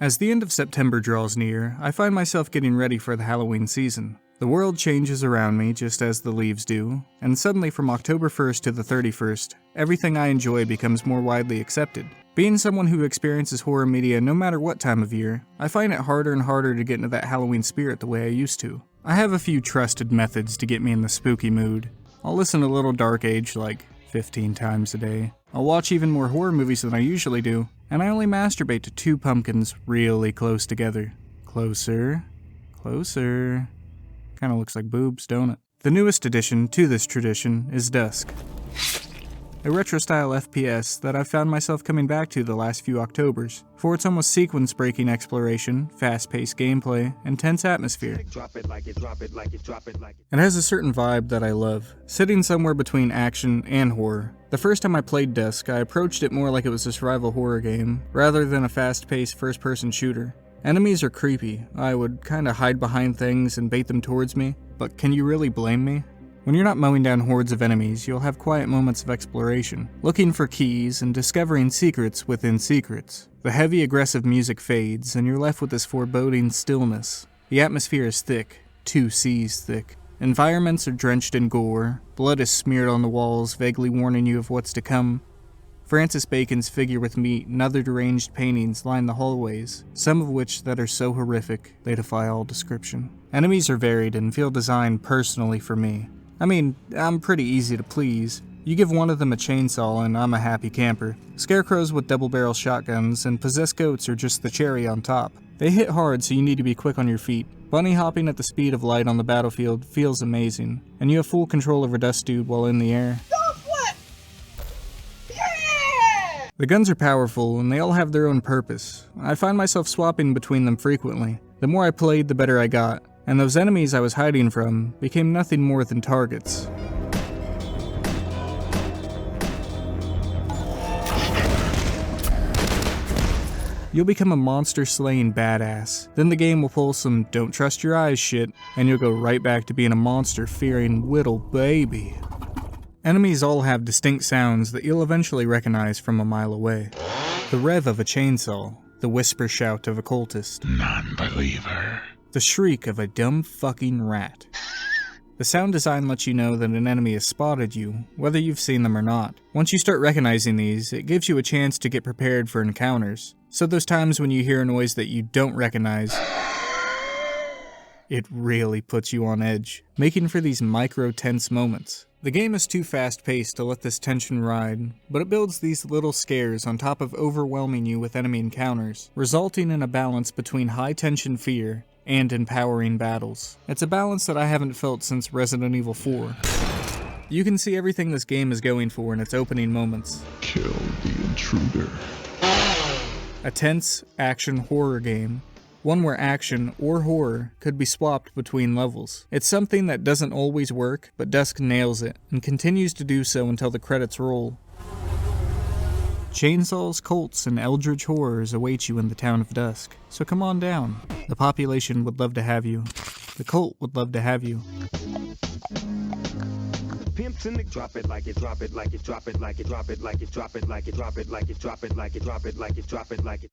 As the end of September draws near, I find myself getting ready for the Halloween season. The world changes around me just as the leaves do, and suddenly from October 1st to the 31st, everything I enjoy becomes more widely accepted. Being someone who experiences horror media no matter what time of year, I find it harder and harder to get into that Halloween spirit the way I used to. I have a few trusted methods to get me in the spooky mood. I'll listen to Little Dark Age like 15 times a day. I'll watch even more horror movies than I usually do, and I only masturbate to 2 pumpkins really close together. Closer. Closer. Kinda looks like boobs, don't it? The newest addition to this tradition is Dusk, a retro-style FPS that I've found myself coming back to the last few Octobers, for its almost sequence-breaking exploration, fast-paced gameplay, and tense atmosphere. It has a certain vibe that I love, sitting somewhere between action and horror. The first time I played Dusk, I approached it more like it was a survival horror game, rather than a fast-paced first-person shooter. Enemies are creepy. I would kinda hide behind things and bait them towards me, but can you really blame me? When you're not mowing down hordes of enemies, you'll have quiet moments of exploration, looking for keys and discovering secrets within secrets. The heavy, aggressive music fades, and you're left with this foreboding stillness. The atmosphere is thick, 2 seas thick. Environments are drenched in gore, blood is smeared on the walls, vaguely warning you of what's to come. Francis Bacon's figure with meat and other deranged paintings line the hallways, some of which that are so horrific they defy all description. Enemies are varied and feel designed personally for me. I mean, I'm pretty easy to please. You give one of them a chainsaw and I'm a happy camper. Scarecrows with double-barrel shotguns and possessed goats are just the cherry on top. They hit hard, so you need to be quick on your feet. Bunny hopping at the speed of light on the battlefield feels amazing, and you have full control over Dust Dude while in the air. The guns are powerful, and they all have their own purpose. I find myself swapping between them frequently. The more I played, the better I got, and those enemies I was hiding from became nothing more than targets. You'll become a monster-slaying badass. Then the game will pull some don't trust your eyes shit, and you'll go right back to being a monster-fearing little baby. Enemies all have distinct sounds that you'll eventually recognize from a mile away. The rev of a chainsaw, the whisper shout of a cultist, non-believer, the shriek of a dumb fucking rat. The sound design lets you know that an enemy has spotted you, whether you've seen them or not. Once you start recognizing these, it gives you a chance to get prepared for encounters. So those times when you hear a noise that you don't recognize, it really puts you on edge, making for these micro-tense moments. The game is too fast-paced to let this tension ride, but it builds these little scares on top of overwhelming you with enemy encounters, resulting in a balance between high-tension fear and empowering battles. It's a balance that I haven't felt since Resident Evil 4. You can see everything this game is going for in its opening moments. Kill the intruder. A tense, action horror game. One where action or horror could be swapped between levels. It's something that doesn't always work, but Dusk nails it, and continues to do so until the credits roll. Chainsaws, cults, and eldritch horrors await you in the town of Dusk, so come on down. The population would love to have you. The cult would love to have you. Pimps in the drop it like it, drop it like it, drop it like it, drop it like it, drop it like it, drop it like it, drop it like it, drop it like it, drop it like it.